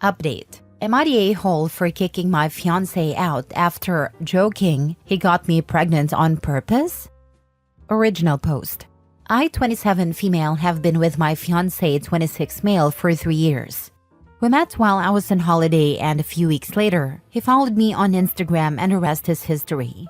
Update. Am I the a-hole for kicking my fiancé out after joking he got me pregnant on purpose? Original post. I, 27 female, have been with my fiancé, 26 male, for 3 years. We met while I was on holiday, and a few weeks later, he followed me on Instagram and the rest is history.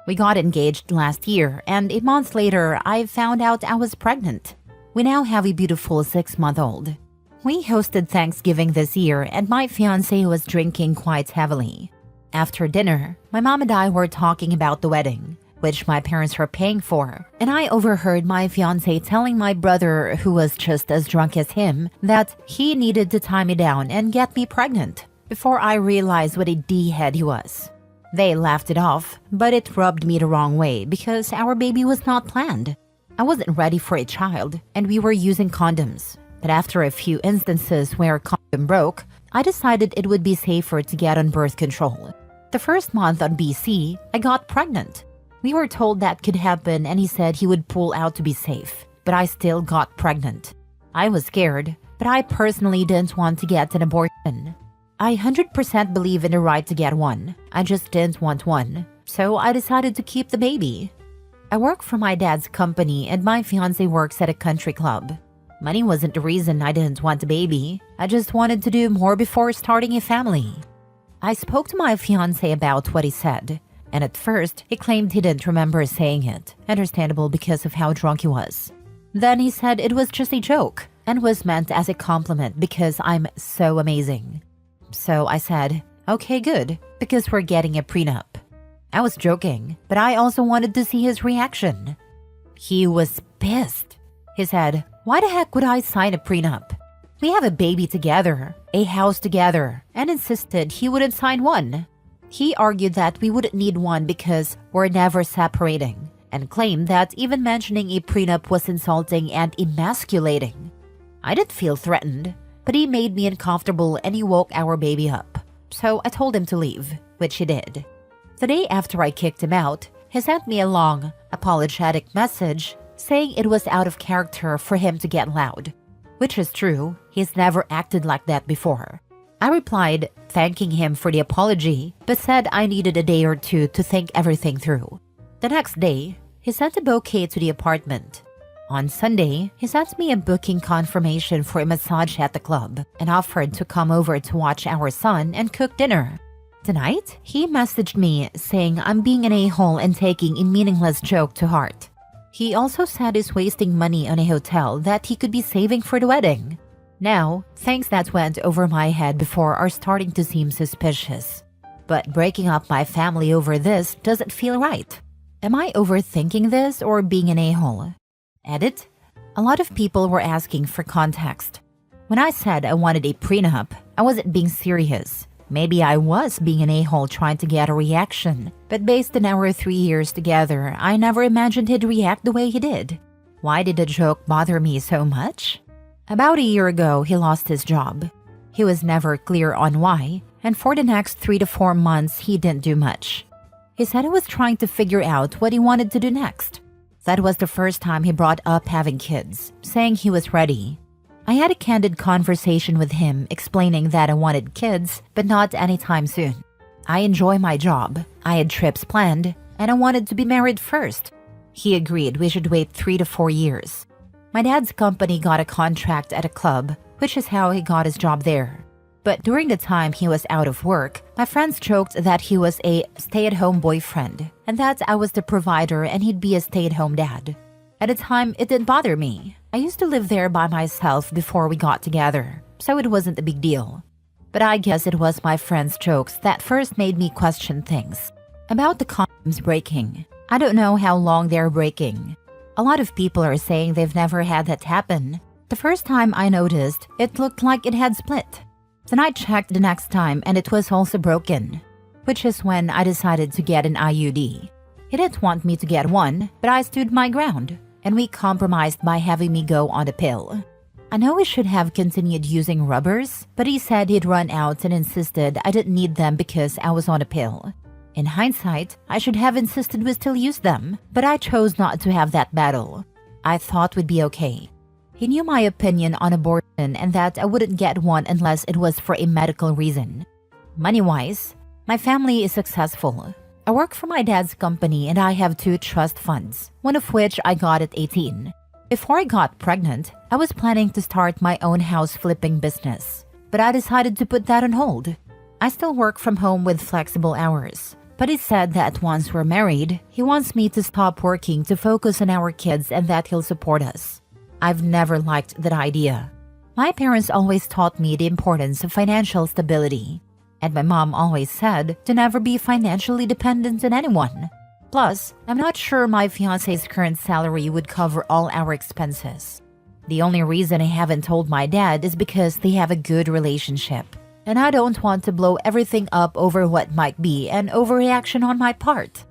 We got engaged last year, and a month later, I found out I was pregnant. We now have a beautiful 6-month-old. We hosted Thanksgiving this year, and my fiancé was drinking quite heavily. After dinner, my mom and I were talking about the wedding, which my parents were paying for, and I overheard my fiancé telling my brother, who was just as drunk as him, that he needed to tie me down and get me pregnant, before I realized what a D-head he was. They laughed it off, but it rubbed me the wrong way because our baby was not planned. I wasn't ready for a child, and we were using condoms. But after a few instances where a condom broke, I decided it would be safer to get on birth control. The first month on BC, I got pregnant. We were told that could happen, and he said he would pull out to be safe, but I still got pregnant. I was scared, but I personally didn't want to get an abortion. I 100% believe in the right to get one. I just didn't want one, so I decided to keep the baby. I work for my dad's company, and my fiancé works at a country club. Money wasn't the reason I didn't want a baby. I just wanted to do more before starting a family. I spoke to my fiancé about what he said, and at first, he claimed he didn't remember saying it, understandable because of how drunk he was. Then he said it was just a joke, and was meant as a compliment because I'm so amazing. So I said, okay, good, because we're getting a prenup. I was joking, but I also wanted to see his reaction. He was pissed. He said, why the heck would I sign a prenup? We have a baby together, a house together, and insisted he wouldn't sign one. He argued that we wouldn't need one because we're never separating, and claimed that even mentioning a prenup was insulting and emasculating. I didn't feel threatened, but he made me uncomfortable and he woke our baby up. So I told him to leave, which he did. The day after I kicked him out, he sent me a long, apologetic message saying it was out of character for him to get loud. Which is true, he's never acted like that before. I replied, thanking him for the apology, but said I needed a day or two to think everything through. The next day, he sent a bouquet to the apartment. On Sunday, he sent me a booking confirmation for a massage at the club and offered to come over to watch our son and cook dinner. Tonight, he messaged me saying I'm being an a-hole and taking a meaningless joke to heart. He also said he's wasting money on a hotel that he could be saving for the wedding. Now, things that went over my head before are starting to seem suspicious. But breaking up my family over this doesn't feel right. Am I overthinking this or being an a-hole? Edit. A lot of people were asking for context. When I said I wanted a prenup, I wasn't being serious. Maybe I was being an a-hole trying to get a reaction, but based on our 3 years together, I never imagined he'd react the way he did. Why did the joke bother me so much? About a year ago, he lost his job. He was never clear on why, and for the next 3 to 4 months, he didn't do much. He said he was trying to figure out what he wanted to do next. That was the first time he brought up having kids, saying he was ready. I had a candid conversation with him explaining that I wanted kids, but not anytime soon. I enjoy my job, I had trips planned, and I wanted to be married first. He agreed we should wait 3 to 4 years. My dad's company got a contract at a club, which is how he got his job there. But during the time he was out of work, my friends joked that he was a stay-at-home boyfriend, and that I was the provider and he'd be a stay-at-home dad. At the time, it didn't bother me. I used to live there by myself before we got together, so it wasn't a big deal. But I guess it was my friends' jokes that first made me question things. About the condoms breaking, I don't know how long they're breaking. A lot of people are saying they've never had that happen. The first time I noticed, it looked like it had split. Then I checked the next time and it was also broken, which is when I decided to get an IUD. He didn't want me to get one, but I stood my ground, and we compromised by having me go on the pill. I know we should have continued using rubbers, but he said he'd run out and insisted I didn't need them because I was on a pill. In hindsight, I should have insisted we still use them, but I chose not to have that battle. I thought we'd be okay. He knew my opinion on abortion and that I wouldn't get one unless it was for a medical reason. Money-wise, my family is successful. I work for my dad's company and I have 2 trust funds, one of which I got at 18. Before I got pregnant, I was planning to start my own house flipping business, but I decided to put that on hold. I still work from home with flexible hours, but he said that once we're married, he wants me to stop working to focus on our kids and that he'll support us. I've never liked that idea. My parents always taught me the importance of financial stability, and my mom always said to never be financially dependent on anyone. Plus, I'm not sure my fiancé's current salary would cover all our expenses. The only reason I haven't told my dad is because they have a good relationship, and I don't want to blow everything up over what might be an overreaction on my part.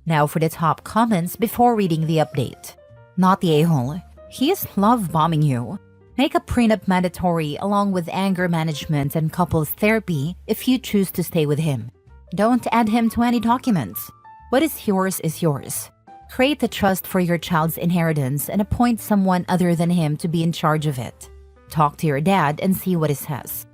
Now for the top comments before reading the update. Not the a-hole. He is love bombing you. Make a prenup mandatory along with anger management and couples therapy if you choose to stay with him. Don't add him to any documents. What is yours is yours. Create the trust for your child's inheritance and appoint someone other than him to be in charge of it. Talk to your dad and see what he says.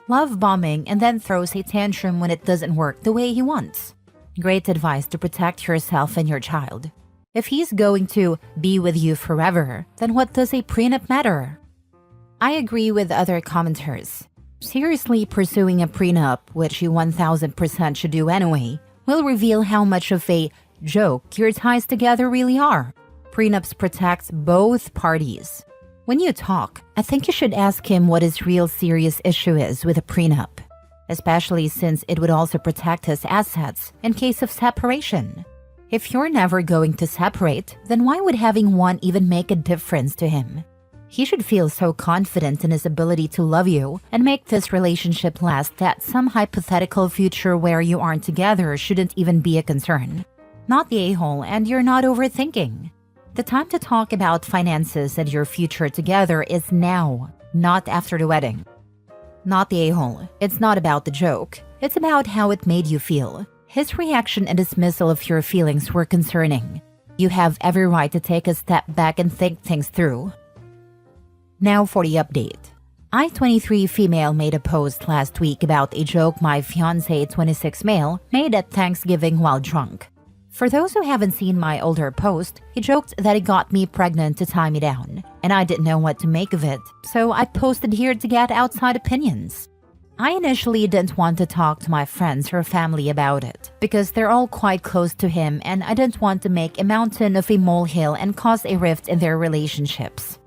Love bombing and then throws a tantrum when it doesn't work the way he wants. Great advice to protect yourself and your child. If he's going to be with you forever, then what does a prenup matter? I agree with other commenters. Seriously pursuing a prenup, which you 1000% should do anyway, will reveal how much of a joke your ties together really are. Prenups protect both parties. When you talk, I think you should ask him what his real serious issue is with a prenup, especially since it would also protect his assets in case of separation. If you're never going to separate, then why would having one even make a difference to him? He should feel so confident in his ability to love you and make this relationship last that some hypothetical future where you aren't together shouldn't even be a concern. Not the a-hole, and you're not overthinking. The time to talk about finances and your future together is now, not after the wedding. Not the a-hole. It's not about the joke. It's about how it made you feel. His reaction and dismissal of your feelings were concerning. You have every right to take a step back and think things through. Now for the update. I-23 female made a post last week about a joke my fiancé 26 male made at Thanksgiving while drunk. For those who haven't seen my older post, he joked that he got me pregnant to tie me down, and I didn't know what to make of it, so I posted here to get outside opinions. I initially didn't want to talk to my friends or family about it, because they're all quite close to him and I didn't want to make a mountain of a molehill and cause a rift in their relationships.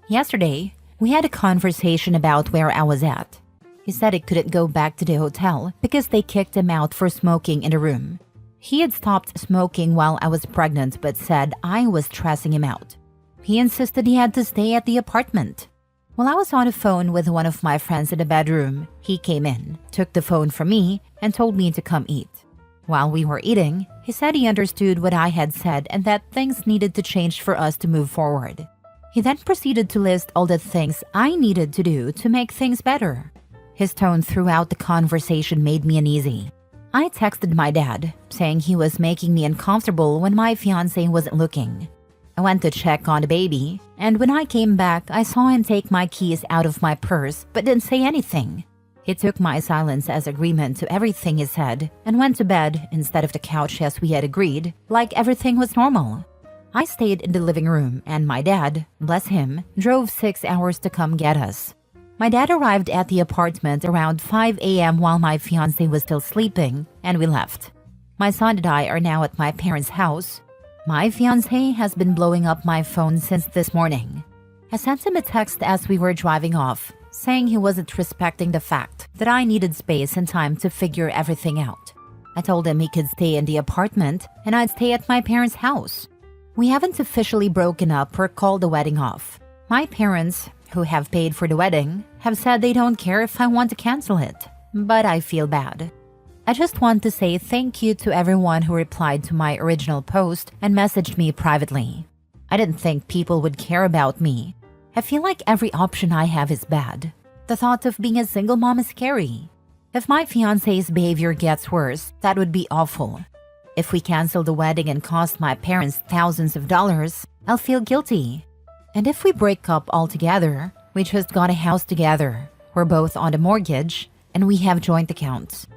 Yesterday, we had a conversation about where I was at. He said he couldn't go back to the hotel because they kicked him out for smoking in the room. He had stopped smoking while I was pregnant but said I was stressing him out. He insisted he had to stay at the apartment. While I was on the phone with one of my friends in the bedroom, he came in, took the phone from me, and told me to come eat. While we were eating, he said he understood what I had said and that things needed to change for us to move forward. He then proceeded to list all the things I needed to do to make things better. His tone throughout the conversation made me uneasy. I texted my dad, saying he was making me uncomfortable when my fiancé wasn't looking. I went to check on the baby, and when I came back, I saw him take my keys out of my purse but didn't say anything. He took my silence as agreement to everything he said and went to bed instead of the couch as we had agreed, like everything was normal. I stayed in the living room and my dad, bless him, drove 6 hours to come get us. My dad arrived at the apartment around 5 a.m. while my fiancé was still sleeping, and we left. My son and I are now at my parents' house. My fiancé has been blowing up my phone since this morning. I sent him a text as we were driving off, saying he wasn't respecting the fact that I needed space and time to figure everything out. I told him he could stay in the apartment and I'd stay at my parents' house. We haven't officially broken up or called the wedding off. My parents, who have paid for the wedding, have said they don't care if I want to cancel it, but I feel bad. I just want to say thank you to everyone who replied to my original post and messaged me privately. I didn't think people would care about me. I feel like every option I have is bad. The thought of being a single mom is scary. If my fiancé's behavior gets worse, that would be awful. If we cancel the wedding and cost my parents thousands of dollars, I'll feel guilty. And if we break up altogether, we just got a house together. We're both on the mortgage, and we have joint accounts.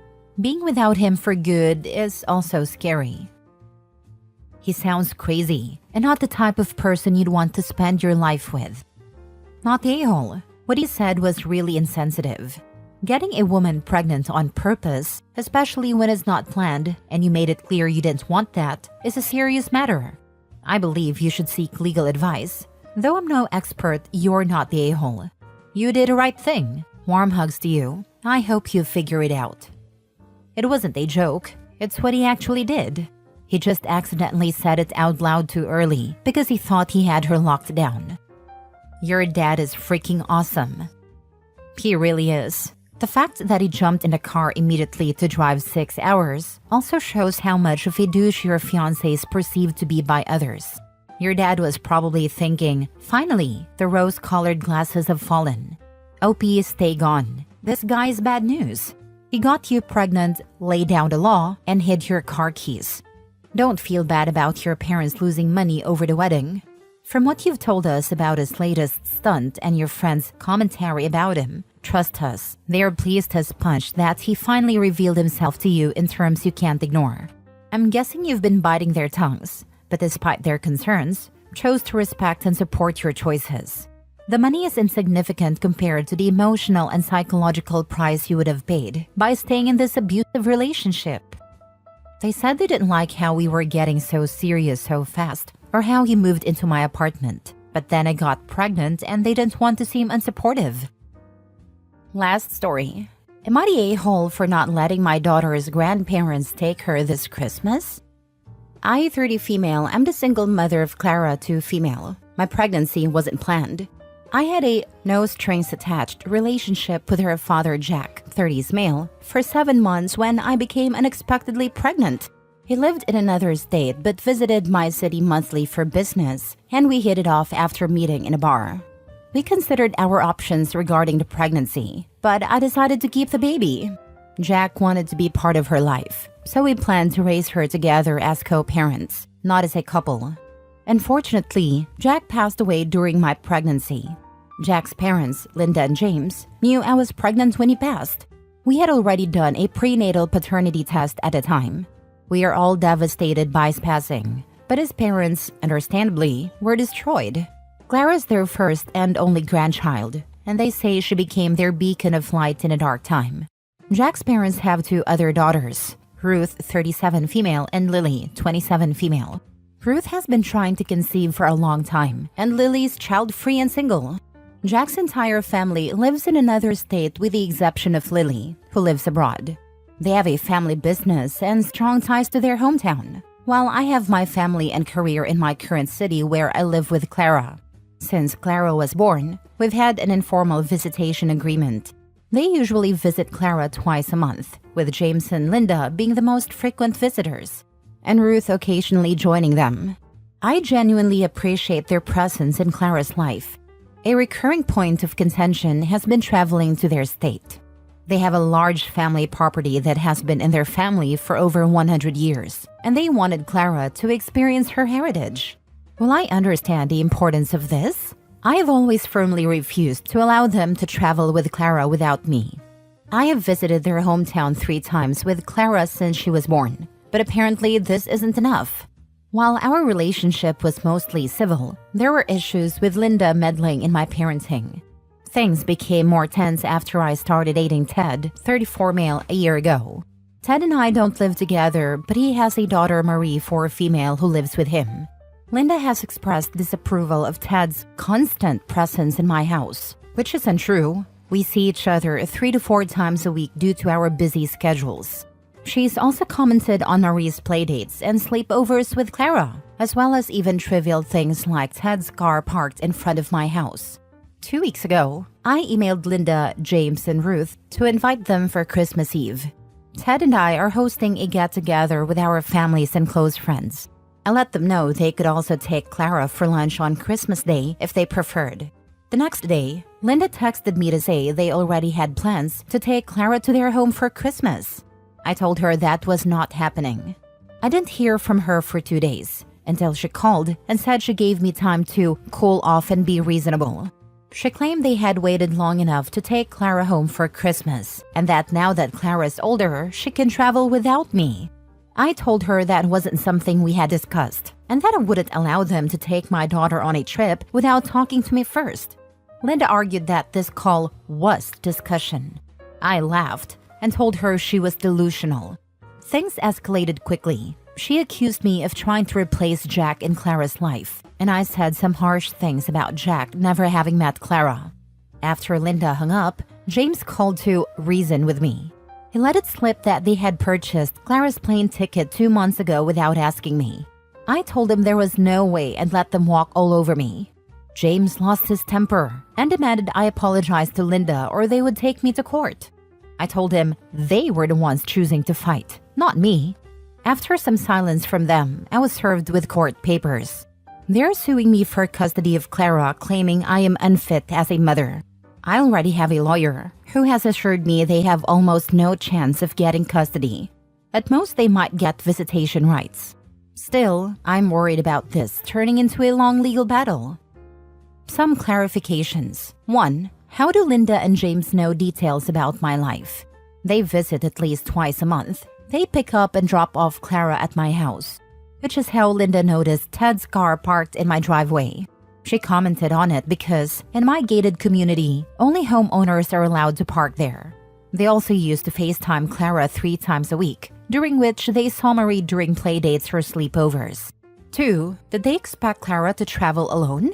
Being without him for good is also scary. He sounds crazy, and not the type of person you'd want to spend your life with. Not the a-hole. What he said was really insensitive. Getting a woman pregnant on purpose, especially when it's not planned and you made it clear you didn't want that, is a serious matter. I believe you should seek legal advice. Though I'm no expert, you're not the a-hole. You did the right thing. Warm hugs to you. I hope you figure it out. It wasn't a joke. It's what he actually did. He just accidentally said it out loud too early because he thought he had her locked down. Your dad is freaking awesome. He really is. The fact that he jumped in the car immediately to drive 6 hours also shows how much of a douche your fiancé is perceived to be by others. Your dad was probably thinking, finally, the rose-colored glasses have fallen. OP, stay gone. This guy's bad news. He got you pregnant, laid down the law, and hid your car keys. Don't feel bad about your parents losing money over the wedding. From what you've told us about his latest stunt and your friends' commentary about him, trust us, they are pleased as punch that he finally revealed himself to you in terms you can't ignore. I'm guessing you've been biting their tongues, but despite their concerns, chose to respect and support your choices. The money is insignificant compared to the emotional and psychological price you would have paid by staying in this abusive relationship. They said they didn't like how we were getting so serious so fast, or how he moved into my apartment. But then I got pregnant and they didn't want to seem unsupportive. Last story. Am I the a-hole for not letting my daughter's grandparents take her this Christmas? I, 30 female, am the single mother of Clara, 2 female. My pregnancy wasn't planned. I had a no-strings-attached relationship with her father Jack, 30s male, for 7 months when I became unexpectedly pregnant. He lived in another state but visited my city monthly for business, and we hit it off after meeting in a bar. We considered our options regarding the pregnancy, but I decided to keep the baby. Jack wanted to be part of her life, so we planned to raise her together as co-parents, not as a couple. Unfortunately, Jack passed away during my pregnancy. Jack's parents, Linda and James, knew I was pregnant when he passed. We had already done a prenatal paternity test at the time. We are all devastated by his passing, but his parents, understandably, were destroyed. Clara's their first and only grandchild, and they say she became their beacon of light in a dark time. Jack's parents have 2 other daughters, Ruth, 37 female, and Lily, 27 female. Ruth has been trying to conceive for a long time, and Lily's child-free and single. Jack's entire family lives in another state with the exception of Lily, who lives abroad. They have a family business and strong ties to their hometown, while I have my family and career in my current city where I live with Clara. Since Clara was born, we've had an informal visitation agreement. They usually visit Clara twice a month, with James and Linda being the most frequent visitors, and Ruth occasionally joining them. I genuinely appreciate their presence in Clara's life. A recurring point of contention has been traveling to their state. They have a large family property that has been in their family for over 100 years, and they wanted Clara to experience her heritage. While I understand the importance of this, I have always firmly refused to allow them to travel with Clara without me. I have visited their hometown 3 times with Clara since she was born, but apparently this isn't enough. While our relationship was mostly civil, there were issues with Linda meddling in my parenting. Things became more tense after I started dating Ted, 34 male, a year ago. Ted and I don't live together, but he has a daughter, Marie, 4 female, who lives with him. Linda has expressed disapproval of Ted's constant presence in my house, which is untrue. We see each other 3 to 4 times a week due to our busy schedules. She's also commented on Marie's playdates and sleepovers with Clara, as well as even trivial things like Ted's car parked in front of my house. 2 weeks ago, I emailed Linda, James, and Ruth to invite them for Christmas Eve. Ted and I are hosting a get-together with our families and close friends. I let them know they could also take Clara for lunch on Christmas Day if they preferred. The next day, Linda texted me to say they already had plans to take Clara to their home for Christmas. I told her that was not happening. I didn't hear from her for 2 days, until she called and said she gave me time to cool off and be reasonable. She claimed they had waited long enough to take Clara home for Christmas, and that now that Clara's older, she can travel without me. I told her that wasn't something we had discussed, and that I wouldn't allow them to take my daughter on a trip without talking to me first. Linda argued that this call was discussion. I laughed and told her she was delusional. Things escalated quickly. She accused me of trying to replace Jack in Clara's life, and I said some harsh things about Jack never having met Clara. After Linda hung up, James called to reason with me. He let it slip that they had purchased Clara's plane ticket 2 months ago without asking me. I told him there was no way and let them walk all over me. James lost his temper and demanded I apologize to Linda or they would take me to court. I told him they were the ones choosing to fight, not me. After some silence from them, I was served with court papers. They're suing me for custody of Clara, claiming I am unfit as a mother. I already have a lawyer who has assured me they have almost no chance of getting custody. At most, they might get visitation rights. Still, I'm worried about this turning into a long legal battle. Some clarifications. 1. How do Linda and James know details about my life? They visit at least twice a month. They pick up and drop off Clara at my house, which is how Linda noticed Ted's car parked in my driveway. She commented on it because, in my gated community, only homeowners are allowed to park there. They also used to FaceTime Clara 3 times a week, during which they saw Marie during playdates or sleepovers. 2. Did they expect Clara to travel alone?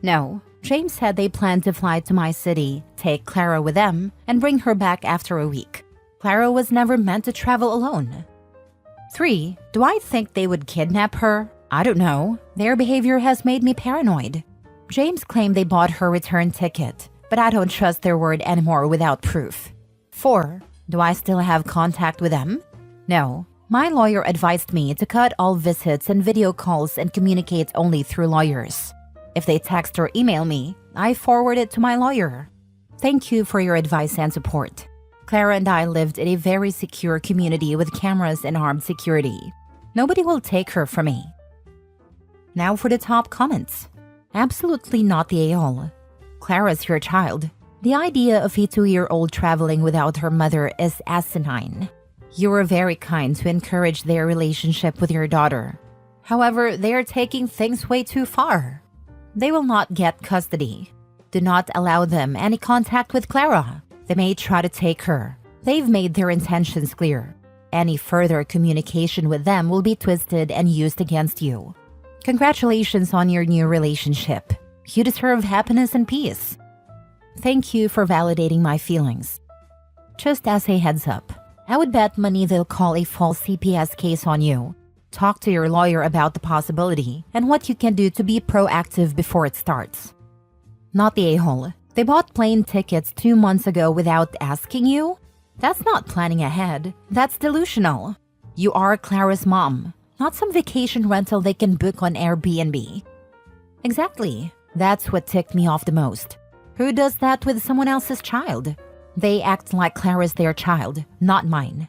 No. James said they planned to fly to my city, take Clara with them, and bring her back after a week. Clara was never meant to travel alone. 3. Do I think they would kidnap her? I don't know. Their behavior has made me paranoid. James claimed they bought her return ticket, but I don't trust their word anymore without proof. 4. Do I still have contact with them? No. My lawyer advised me to cut all visits and video calls and communicate only through lawyers. If they text or email me, I forward it to my lawyer. Thank you for your advice and support. Clara and I lived in a very secure community with cameras and armed security. Nobody will take her from me. Now for the top comments. Absolutely not the a-hole. Clara's your child. The idea of a 2-year-old traveling without her mother is asinine. You were very kind to encourage their relationship with your daughter. However, they are taking things way too far. They will not get custody. Do not allow them any contact with Clara. They may try to take her. They've made their intentions clear. Any further communication with them will be twisted and used against you. Congratulations on your new relationship. You deserve happiness and peace. Thank you for validating my feelings. Just as a heads up, I would bet money they'll call a false CPS case on you. Talk to your lawyer about the possibility and what you can do to be proactive before it starts. Not the a-hole. They bought plane tickets 2 months ago without asking you? That's not planning ahead. That's delusional. You are Clara's mom, not some vacation rental they can book on Airbnb. Exactly. That's what ticked me off the most. Who does that with someone else's child? They act like Clara's their child, not mine.